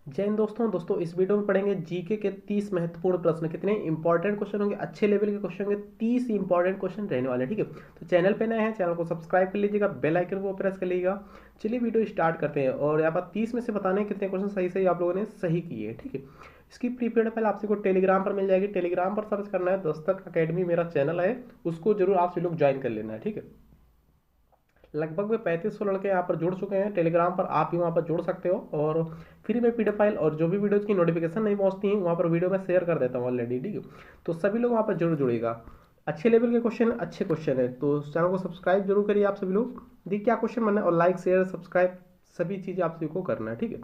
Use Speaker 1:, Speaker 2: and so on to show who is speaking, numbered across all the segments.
Speaker 1: जय हिंद दोस्तों इस वीडियो में पढ़ेंगे जीके के 30 महत्वपूर्ण प्रश्न। कितने इंपॉर्टेंट क्वेश्चन होंगे, अच्छे लेवल के क्वेश्चन होंगे, 30 इंपॉर्टेंट क्वेश्चन रहने वाले हैं। ठीक है, तो चैनल पे नए हैं, चैनल को सब्सक्राइब कर लीजिएगा, बेल आइकन को प्रेस कर लीजिएगा। चलिए वीडियो स्टार्ट करते हैं। और यहाँ पर 30 में से बताने हैं कितने क्वेश्चन सही सही आप लोगों ने सही किए हैं। ठीक है, इसकी प्रीपेड फाइल आप सबको टेलीग्राम पर मिल जाएगी। टेलीग्राम पर सर्च करना है दस्तक अकेडमी, मेरा चैनल है, उसको जरूर आप सभी लोग ज्वाइन कर लेना है। ठीक है, लगभग में 3500 लड़के यहाँ पर जुड़ चुके हैं टेलीग्राम पर, आप भी वहाँ पर जुड़ सकते हो। और फ्री में पीडीएफ फाइल और जो भी वीडियोज़ की नोटिफिकेशन नहीं पहुँचती है वहाँ पर वीडियो में शेयर कर देता हूँ ऑलरेडी। ठीक है, तो सभी लोग वहाँ पर जरूर जुड़ेगा। अच्छे लेवल के क्वेश्चन, अच्छे क्वेश्चन है, तो चैनल को सब्सक्राइब जरूर करिए आप सभी लोग। देखिए क्या क्वेश्चन बनना है, और लाइक शेयर सब्सक्राइब सभी चीज़ें आप सभी को करना है। ठीक है,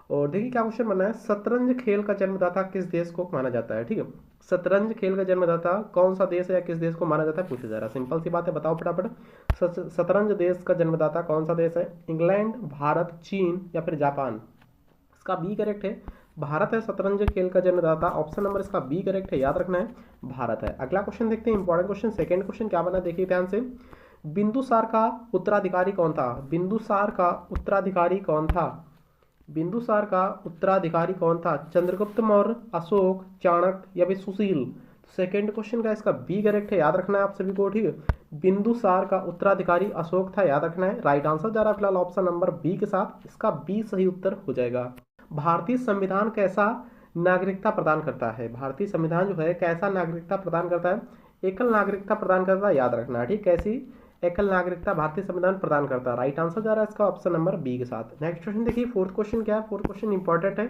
Speaker 1: और देखिए क्या क्वेश्चन बनना है, शतरंज खेल का जन्मदाता किस देश को माना जाता है। ठीक है, शतरंज खेल का जन्मदाता कौन सा देश है या किस देश को माना जाता है पूछा जा रहा है। सिंपल सी बात है, बताओ फटाफट। शतरंज देश का जन्मदाता कौन सा देश है? इंग्लैंड, भारत, चीन या फिर जापान? इसका बी करेक्ट है, भारत है शतरंज खेल का जन्मदाता। ऑप्शन नंबर इसका बी करेक्ट है, याद रखना है, भारत है। अगला क्वेश्चन देखते हैं, इंपॉर्टेंट क्वेश्चन। सेकंड क्वेश्चन क्या बना, देखिए ध्यान से। बिंदुसार का उत्तराधिकारी कौन था? बिंदुसार का उत्तराधिकारी कौन था? बिंदुसार का उत्तराधिकारी कौन था? चंद्रगुप्त मौर्य, अशोक, चाणक्य या फिर सुशील? सेकेंड क्वेश्चन का इसका बी करेक्ट है, याद रखना है आप सभी को। ठीक है, बिंदुसार का उत्तराधिकारी अशोक था, याद रखना है। राइट आंसर जा रहा है फिलहाल ऑप्शन नंबर बी के साथ, इसका बी सही उत्तर हो जाएगा। भारतीय संविधान कैसा नागरिकता प्रदान करता है? भारतीय संविधान जो है कैसा नागरिकता प्रदान करता है? एकल नागरिकता प्रदान करता है, याद रखना है। ठीक, कैसी एकल नागरिकता भारतीय संविधान प्रदान करता है? राइट आंसर जा रहा है इसका ऑप्शन नंबर बी के साथ। नेक्स्ट क्वेश्चन देखिए, फोर्थ क्वेश्चन क्या है? फोर्थ क्वेश्चन इंपॉर्टेंट है।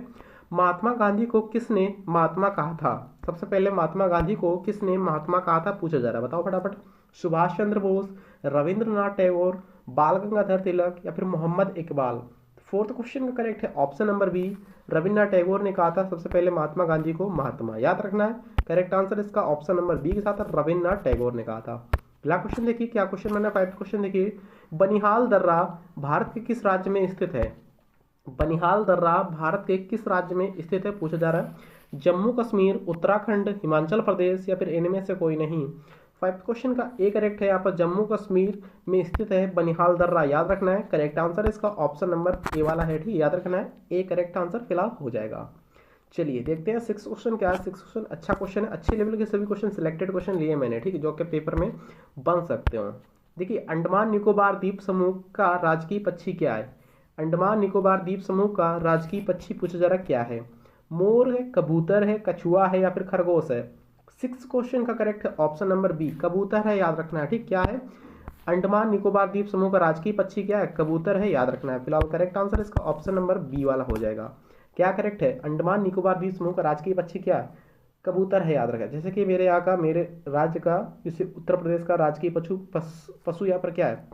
Speaker 1: महात्मा गांधी को किसने महात्मा कहा था? सबसे पहले महात्मा गांधी को किसने महात्मा कहा था पूछा जा रहा है, बताओ फटाफट। सुभाष चंद्र बोस, रविंद्रनाथ टैगोर, बाल गंगाधर तिलक या फिर मोहम्मद इकबाल? फोर्थ क्वेश्चन का करेक्ट है option number B, Rabindranath Tagore ने कहा था सबसे पहले महात्मा गांधी को महात्मा, याद रखना है। करेक्ट आंसर इसका ऑप्शन नंबर बी के साथ रविन्द्रनाथ टैगोर ने कहा था। अगला क्वेश्चन देखिए, क्या क्वेश्चन बना, फाइव क्वेश्चन देखिए। बनिहाल दर्रा भारत के किस राज्य में स्थित है? बनिहाल दर्रा भारत के किस राज्य में स्थित है पूछा जा रहा है। जम्मू कश्मीर, उत्तराखंड, हिमाचल प्रदेश या फिर इनमें से कोई नहीं? फाइव क्वेश्चन का ए करेक्ट है, यहाँ पर जम्मू कश्मीर में स्थित है बनिहाल दर्रा, याद रखना है। करेक्ट आंसर इसका ऑप्शन नंबर ए वाला है। ठीक, याद रखना है, ए करेक्ट आंसर फिलहाल हो जाएगा। चलिए देखते हैं सिक्स क्वेश्चन क्या है। सिक्स क्वेश्चन अच्छा क्वेश्चन है, अच्छे लेवल के सभी क्वेश्चन सिलेक्टेड क्वेश्चन लिए मैंने। ठीक है, जो कि पेपर में बन सकते हो। देखिए, अंडमान निकोबार द्वीप समूह का राजकीय पक्षी क्या है? अंडमान निकोबार द्वीप समूह का राजकीय पक्षी पूछा जा रहा क्या है? मोर है, कबूतर है, कछुआ है या फिर खरगोश है? सिक्स क्वेश्चन का करेक्ट है ऑप्शन नंबर बी, कबूतर है, याद रखना है। ठीक, क्या है? अंडमान निकोबार द्वीप समूह का राजकीय पक्षी क्या है? कबूतर है, याद रखना है। फिलहाल करेक्ट आंसर इसका ऑप्शन नंबर बी वाला हो जाएगा। क्या करेक्ट है? अंडमान निकोबार द्वीप समूह का राजकीय पक्षी क्या है? कबूतर है, याद रखा। जैसे कि मेरे यहाँ का, मेरे राज्य का, जैसे उत्तर प्रदेश का राजकीय पशु यहाँ पर क्या है,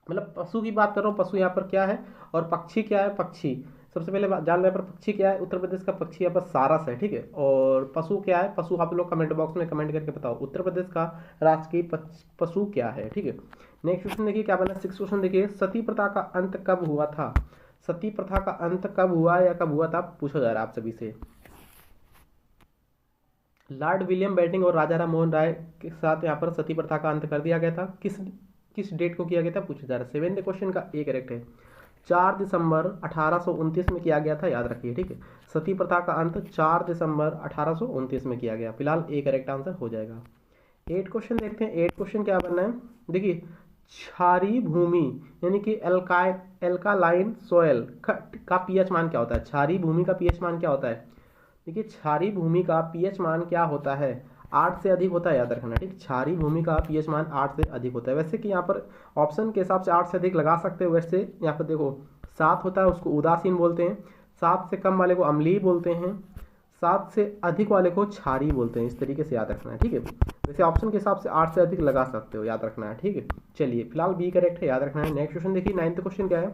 Speaker 1: मतलब पशु की बात कर रहा हूँ, पशु यहाँ पर क्या है, और पक्षी क्या है, पक्षी। सबसे पहले जान रहे पर पक्षी क्या है, उत्तर प्रदेश का पक्षी यहाँ पर सारस है। ठीक है, और पशु क्या है, पशु आप लोग कमेंट बॉक्स में कमेंट करके बताओ उत्तर प्रदेश का राजकीय पशु क्या है। ठीक है, नेक्स्ट क्वेश्चन देखिए क्या बना, सिक्स क्वेश्चन देखिए। सती प्रथा का अंत कब हुआ था? सती प्रथा का अंत कब हुआ या कब हुआ था पूछा जा रहा है आप सभी से। लॉर्ड विलियम बेंटिंक और राजा राम मोहन राय के साथ यहाँ पर सती प्रथा का अंत कर दिया गया था। किस किस डेट को किया गया था पूछा जा रहा है। सेवेंथ क्वेश्चन का ए करेक्ट है, 4 दिसंबर 1829 में किया गया था, याद रखिए। ठीक है, सती प्रथा का अंत 4 दिसंबर 1829 में किया गया। फिलहाल ए करेक्ट आंसर हो जाएगा। एट क्वेश्चन देखते हैं, एट क्वेश्चन क्या बनना है। देखिए, क्षारीय भूमि यानी कि एल्कालाइन सोयल का पीएच मान क्या होता है? क्षारीय भूमि का पीएच मान क्या होता है? देखिए, क्षारीय भूमि का पीएच मान क्या होता है? 8 से अधिक होता है, याद रखना। ठीक, क्षारीय भूमि का पीएच मान 8 से अधिक होता है। वैसे कि यहाँ पर ऑप्शन के हिसाब से 8 से अधिक लगा सकते हो। वैसे यहाँ पर देखो 7 होता है, उसको उदासीन बोलते हैं। 7 से कम वाले को अम्लीय बोलते हैं। 7 से अधिक वाले को क्षारीय बोलते हैं। इस तरीके से याद रखना है। ठीक है, वैसे ऑप्शन के हिसाब से 8 से अधिक लगा सकते हो, याद रखना है। ठीक है, चलिए फिलहाल बी करेक्ट है, याद रखना है। नेक्स्ट क्वेश्चन देखिए, नाइन्थ क्वेश्चन क्या है।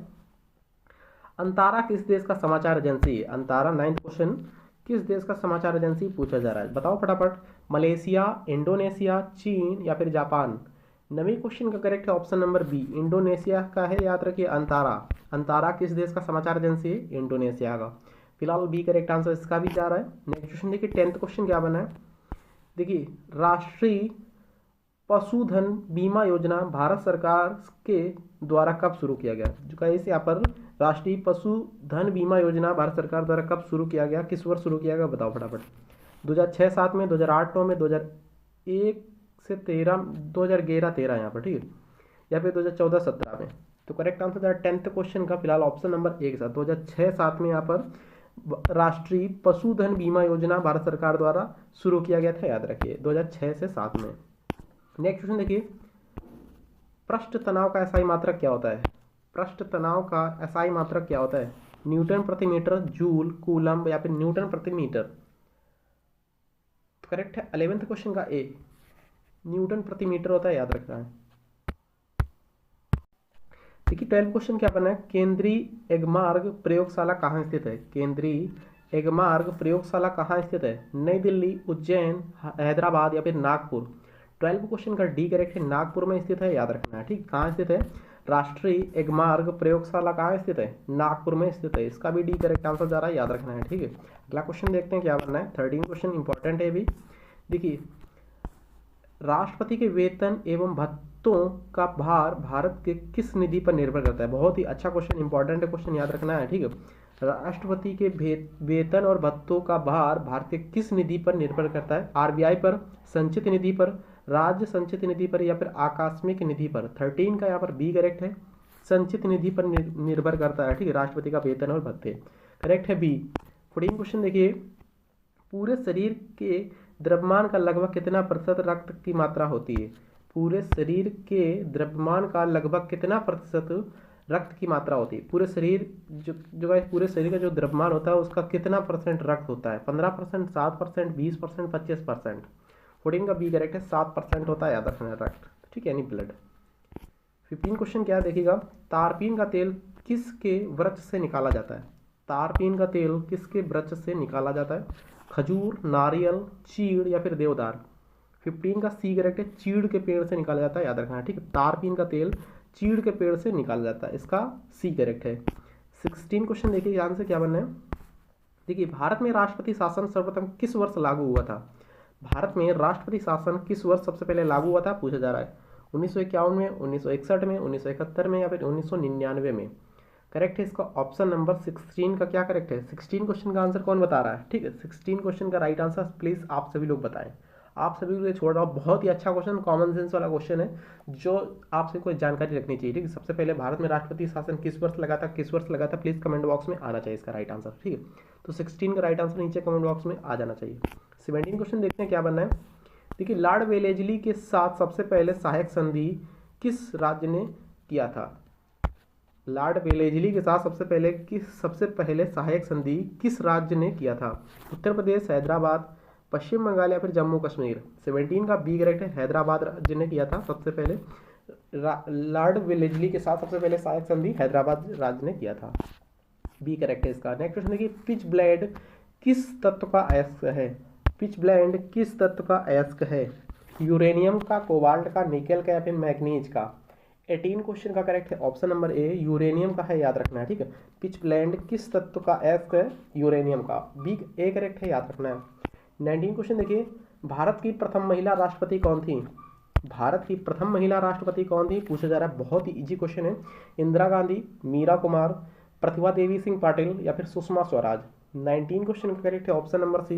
Speaker 1: अंतारा किस देश का समाचार एजेंसी है? अंतारा नाइन्थ क्वेश्चन किस देश का समाचार एजेंसी पूछा जा रहा है, बताओ फटाफट। मलेशिया, इंडोनेशिया, चीन या फिर जापान? नवे क्वेश्चन का करेक्ट है ऑप्शन नंबर बी, इंडोनेशिया का है, याद रखिए। अंतारा, अंतारा किस देश का समाचार एजेंसी है? इंडोनेशिया का। फिलहाल बी करेक्ट आंसर इसका भी जा रहा है। नेक्स्ट क्वेश्चन देखिए, टेंथ क्वेश्चन क्या बना है। देखिए, राष्ट्रीय पशुधन बीमा योजना भारत सरकार के द्वारा कब शुरू किया गया? जो कहीं से यहाँ पर राष्ट्रीय पशुधन बीमा योजना भारत सरकार द्वारा कब शुरू किया गया, किस वर्ष शुरू किया गया, बताओ फटाफट। 2006-7 में, 2008-9 में, 2001 से 13, 2011-13 यहाँ पर, ठीक है, या फिर 2014-17 में। तो करेक्ट आंसर जरा 10th क्वेश्चन का फिलहाल ऑप्शन नंबर 1 था, 2006-7 में यहाँ पर राष्ट्रीय पशुधन बीमा योजना भारत सरकार द्वारा शुरू किया गया था, याद रखिए 2006 से 7 में। नेक्स्ट क्वेश्चन देखिए, पृष्ठ तनाव का एसआई मात्रक क्या होता है? पृष्ठ तनाव का एसआई मात्रक क्या होता है? न्यूटन प्रति मीटर, जूल, कूलम्ब या फिर न्यूटन प्रति मीटर। तो करेक्ट है 11th क्वेश्चन का ए, न्यूटन प्रति मीटर होता है, याद रखना है। देखिए 12th क्वेश्चन क्या बना है, केंद्रीय एगमार्ग प्रयोगशाला कहाँ स्थित है? केंद्रीय एगमार्ग प्रयोगशाला कहाँ स्थित है? नई दिल्ली, उज्जैन, हैदराबाद या फिर नागपुर। 12th क्वेश्चन का डी करेक्ट है, नागपुर में स्थित है, याद रखना है, ठीक। कहाँ स्थित है? राष्ट्रीय एगमार्ग प्रयोगशाला कहाँ स्थित है? नागपुर में स्थित है। इसका भी डी करेक्ट आंसर जा रहा है, याद रखना है, ठीक है। अगला क्वेश्चन देखते हैं क्या बनना है। 13 क्वेश्चन इंपॉर्टेंट है भी। देखिए, राष्ट्रपति के वेतन एवं भत्तों का भार भारत के किस निधि पर निर्भर करता है? बहुत ही अच्छा क्वेश्चन, इंपॉर्टेंट क्वेश्चन, याद रखना है, ठीक है। राष्ट्रपति के वेतन और भत्तों का भार भारत के किस निधि पर निर्भर करता है? आरबीआई पर, संचित निधि पर, राज्य संचित निधि पर या फिर आकस्मिक निधि पर। 13 का यहाँ पर बी करेक्ट है, संचित निधि पर निर्भर करता है, ठीक है, राष्ट्रपति का वेतन और भत्ते। करेक्ट है बी। 14 क्वेश्चन देखिए, पूरे शरीर के द्रव्यमान का लगभग कितना प्रतिशत रक्त की मात्रा होती है? पूरे शरीर के द्रव्यमान का लगभग कितना प्रतिशत रक्त की मात्रा होती है? पूरे शरीर पूरे शरीर का जो द्रव्यमान होता है उसका कितना परसेंट रक्त होता है? 15%, 7%, 20%, 25%। 14 का बी करेक्ट है, 7% होता है, याद रखना है रक्त, ठीक है, यानी ब्लड। 15 क्वेश्चन क्या देखिएगा, तारपीन का तेल किसके वृक्ष से निकाला जाता है? तारपीन का तेल किसके वृक्ष से निकाला जाता है? खजूर, नारियल, चीड़ या फिर देवदार। 15 का सी करेक्ट है, चीड़ के पेड़ से निकाला जाता है, याद रखना है, ठीक है। तारपीन का तेल चीड़ के पेड़ से निकाला जाता है, इसका सी करेक्ट है। 16 क्वेश्चन देखिए, यहाँ से क्या बनना है। देखिए, भारत में राष्ट्रपति शासन सर्वप्रथम किस वर्ष लागू हुआ था? भारत में राष्ट्रपति शासन किस वर्ष सबसे पहले लागू हुआ था, पूछा जा रहा है। 1951 में, 1961 में, 1971 में या फिर 1999 में। करेक्ट है इसका ऑप्शन नंबर 16 का क्या करेक्ट है? 16 क्वेश्चन का आंसर कौन बता रहा है? ठीक है, 16 क्वेश्चन का राइट आंसर प्लीज आप सभी लोग बताएं। आप सभी लोग छोड़ रहा हूँ, बहुत ही अच्छा क्वेश्चन, कॉमन सेंस वाला क्वेश्चन है जो आपसे कोई जानकारी रखनी चाहिए, ठीक है। सबसे पहले भारत में राष्ट्रपति शासन किस वर्ष लगा था, किस वर्ष लगा था, प्लीज कमेंट बॉक्स में आना चाहिए इसका राइट आंसर, ठीक है। तो 16 का राइट आंसर नीचे कमेंट बॉक्स में आ जाना चाहिए। 17 क्वेश्चन देखते हैं क्या बनना है। देखिए, लॉर्ड वेलेजली के साथ सबसे पहले सहायक संधि किस राज्य ने किया था? लॉर्ड वेलेजली के साथ सबसे पहले सहायक संधि किस राज्य ने किया था? उत्तर प्रदेश, हैदराबाद, पश्चिम बंगाल या फिर जम्मू कश्मीर। 17 का बी करेक्ट है, हैदराबाद राज्य ने किया था सबसे पहले। लॉर्ड वेलेजली के साथ सबसे पहले सहायक संधि हैदराबाद राज्य ने किया था, बी करेक्ट है इसका। नेक्स्ट क्वेश्चन देखिए, पिच ब्लेंड किस तत्व का अयस्क है? पिच ब्लेंड किस तत्व का अयस्क है? यूरेनियम का, कोबाल्ट का, निकेल का या फिर मैग्नीज का। 18 क्वेश्चन का करेक्ट है ऑप्शन नंबर ए, यूरेनियम का है, याद रखना है, ठीक है। पिच ब्लेंड किस तत्व का अयस्क है? यूरेनियम का, बी ए करेक्ट है, याद रखना है। 19 क्वेश्चन देखिए, भारत की प्रथम महिला राष्ट्रपति कौन थी? भारत की प्रथम महिला राष्ट्रपति कौन थी, पूछा जा रहा है, बहुत ही इजी क्वेश्चन है। इंदिरा गांधी, मीरा कुमार, प्रतिभा देवी सिंह पाटिल या फिर सुषमा स्वराज। 19 क्वेश्चन का करेक्ट है option number C,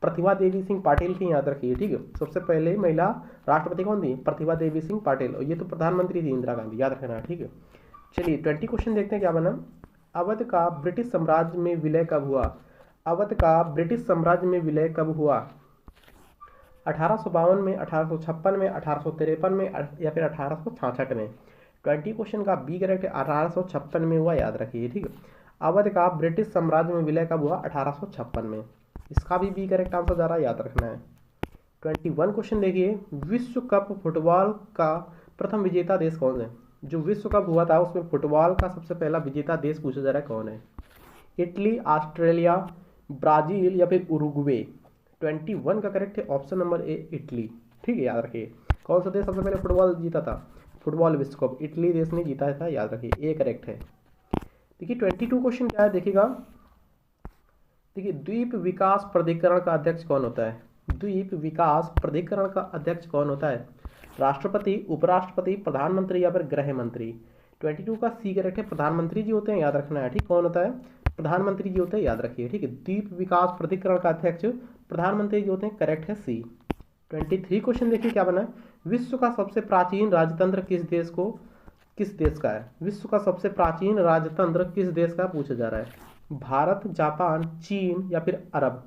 Speaker 1: Pratibha Devi Singh Patil थी, याद रखिए, ठीक है। सबसे पहले महिला राष्ट्रपति कौन थी? प्रतिभा देवी सिंह पाटिल, और ये तो प्रधानमंत्री थी इंदिरा गांधी, याद रखना है, ठीक है। चलिए 20 क्वेश्चन देखते हैं क्या बना। अवध का ब्रिटिश साम्राज्य में विलय कब हुआ? अवध का ब्रिटिश साम्राज्य में विलय कब हुआ? 1852 में, 1856 में, 1853 में या फिर 1866 में। 20 क्वेश्चन का बी करेक्ट है, 1856 में हुआ, याद रखिए, ठीक है। अवध का ब्रिटिश साम्राज्य में विलय कब हुआ? 1856 में, इसका भी बी करेक्ट आंसर जा रहा है, याद रखना है। 21 क्वेश्चन देखिए, विश्व कप फुटबॉल का प्रथम विजेता देश कौन है? जो विश्व कप हुआ था उसमें फुटबॉल का सबसे पहला विजेता देश पूछा जा रहा है कौन है? इटली, ऑस्ट्रेलिया, ब्राजील या फिर उरुग्वे। 21 का करेक्ट है ऑप्शन नंबर ए, इटली, ठीक है, याद रखिए। कौन सा देश सबसे पहले फुटबॉल जीता था? फुटबॉल विश्व कप इटली देश ने जीता था, याद रखिए, ए करेक्ट है। देखिए 22 क्वेश्चन क्या है देखिएगा। देखिए, द्वीप विकास प्राधिकरण का अध्यक्ष कौन होता है? द्वीप विकास प्राधिकरण का अध्यक्ष कौन होता है? राष्ट्रपति, उपराष्ट्रपति, प्रधानमंत्री या फिर गृह मंत्री। 22 का सी करेक्ट है, प्रधानमंत्री जी होते हैं, याद रखना है। ठीक, कौन होता है? प्रधानमंत्री जी होते हैं, याद रखिए। ठीक है, द्वीप विकास प्राधिकरण का अध्यक्ष प्रधानमंत्री जी होते हैं, करेक्ट है सी। 23 क्वेश्चन देखिए क्या बना है। विश्व का सबसे प्राचीन राजतंत्र किस देश का है? विश्व का सबसे प्राचीन राजतंत्र किस देश का पूछा जा रहा है? भारत, जापान, चीन या फिर अरब?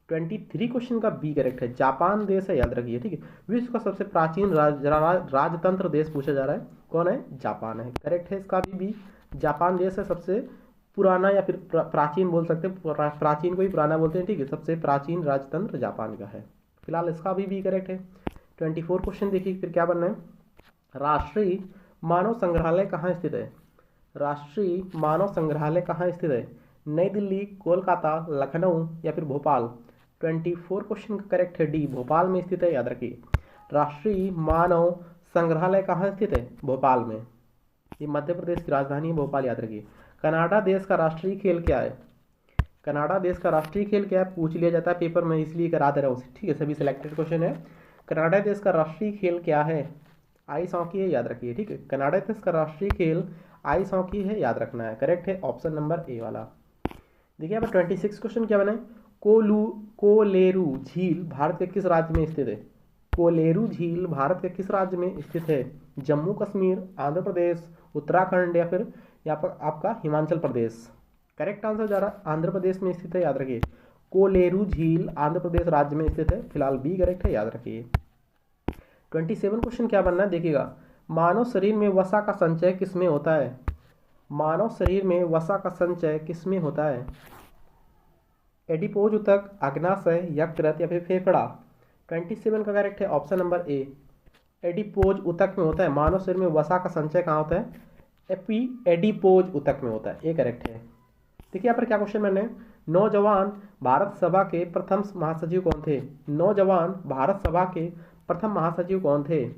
Speaker 1: 23 क्वेश्चन का बी करेक्ट है, जापान देश है, याद रखिए। ठीक है, विश्व का सबसे प्राचीन राजतंत्र देश पूछा जा रहा है, कौन है? जापान है, करेक्ट है इसका भी। जापान देश है सबसे पुराना, या फिर प्राचीन बोल सकते हैं, प्राचीन को ही पुराना बोलते हैं। ठीक है, सबसे प्राचीन राजतंत्र जापान का है। फिलहाल इसका भी करेक्ट है। 24 क्वेश्चन देखिए फिर क्या बनना है। राष्ट्रीय मानव संग्रहालय कहाँ स्थित है? राष्ट्रीय मानव संग्रहालय कहाँ स्थित है? नई दिल्ली, कोलकाता, लखनऊ या फिर भोपाल? 24 क्वेश्चन का करेक्ट है डी, भोपाल में स्थित है, याद रखिए। राष्ट्रीय मानव संग्रहालय कहाँ स्थित है? भोपाल में। ये मध्य प्रदेश की राजधानी है भोपाल, याद रखिए। कनाडा देश का राष्ट्रीय खेल क्या है? कनाडा देश का राष्ट्रीय खेल क्या है? पूछ लिया जाता है पेपर में, इसलिए करा दे रहा हूँ। ठीक है, सभी सिलेक्टेड क्वेश्चन है। कनाडा देश का राष्ट्रीय खेल क्या है? आइस हॉकी है, याद रखिए। ठीक है, कनाडा देश का राष्ट्रीय खेल आइस हॉकी है, याद रखना है। करेक्ट है ऑप्शन नंबर ए वाला। देखिए यहाँ पर 26 क्वेश्चन क्या बना है। कोलेरू झील भारत के किस राज्य में स्थित है? कोलेरू झील भारत के किस राज्य में स्थित है? जम्मू कश्मीर, आंध्र प्रदेश, उत्तराखंड या फिर यहाँ पर आपका हिमाचल प्रदेश? करेक्ट आंसर जा रहा आंध्र प्रदेश में स्थित है, याद रखिए। कोलेरू झील आंध्र प्रदेश राज्य में स्थित है, फिलहाल बी करेक्ट है, याद रखिए। 27 क्वेश्चन क्या बनना है देखिएगा। मानव शरीर में वसा का संचय किसमें होता है? मानव शरीर में वसा का संचय किसमें होता है? एडिपोज ऊतक, अग्नाशय, यकृत या फिर फेफड़ा? 27 का करेक्ट है ऑप्शन नंबर ए, एडिपोज ऊतक में होता है। मानव शरीर में वसा का संचय कहाँ होता है? एडिपोज ऊतक में होता है, ए करेक्ट है। देखिए यहाँ पर क्या क्वेश्चन मैंने, नौजवान भारत सभा के प्रथम महासचिव कौन थे? नौजवान भारत सभा के प्रथम महासचिव कौन थे?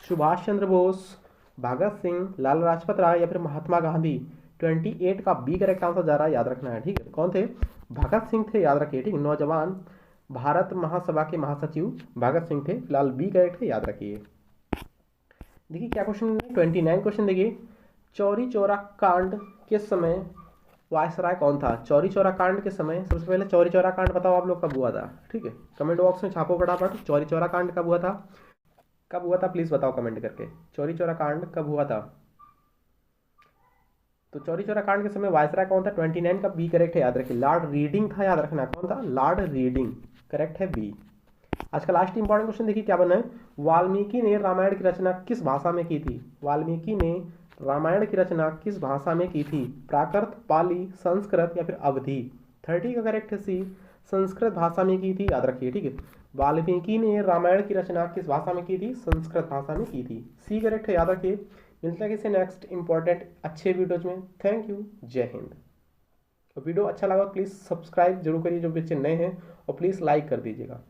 Speaker 1: सुभाष चंद्र बोस, भगत सिंह, लाला लाजपत राय या फिर महात्मा गांधी? 28 का बी करेक्ट आंसर जा रहा है, याद रखना है। ठीक है, कौन थे? भगत सिंह थे, याद रखिए। ठीक, नौजवान भारत महासभा के महासचिव भगत सिंह थे, फिलहाल बी करेक्ट है, याद रखिए। देखिए क्या क्वेश्चन है। 29 क्वेश्चन देखिए। चौरी चौरा कांड के समय वायसराय कौन था? चौरी चौरा कांड के समय, सबसे पहले चौरी चौरा कांड बताओ आप लोग कब हुआ था? ठीक है, कमेंट बॉक्स में छापो फटाफट, चौरी चौरा कांड कब हुआ था? कब हुआ था प्लीज बताओ कमेंट करके, चौरी चौरा कांड कब हुआ था? तो चौरी चौरा कांड के समय वायसराय कौन था? 29 का बी करेक्ट है, याद रखिए। लॉर्ड रीडिंग था, याद रखना। कौन था? लॉर्ड रीडिंग, करेक्ट है बी। आज का लास्ट इंपॉर्टेंट क्वेश्चन देखिए क्या बना है। वाल्मीकि ने रामायण की रचना किस भाषा में की थी? वाल्मीकि ने रामायण की रचना किस भाषा में की थी? प्राकृत, पाली, संस्कृत या फिर अवधी? 30 का करेक्ट है सी, संस्कृत भाषा में की थी, याद रखिए। ठीक है, वाल्मीकि ने रामायण की रचना किस भाषा में की थी? संस्कृत भाषा में की थी, सी करेक्ट है, याद रखिए। मिलता है किसी नेक्स्ट इंपॉर्टेंट अच्छे वीडियोज में। थैंक यू, जय हिंद। वीडियो अच्छा लगा प्लीज़ सब्सक्राइब जरूर करिए जो बच्चे नए हैं, और प्लीज़ लाइक कर दीजिएगा।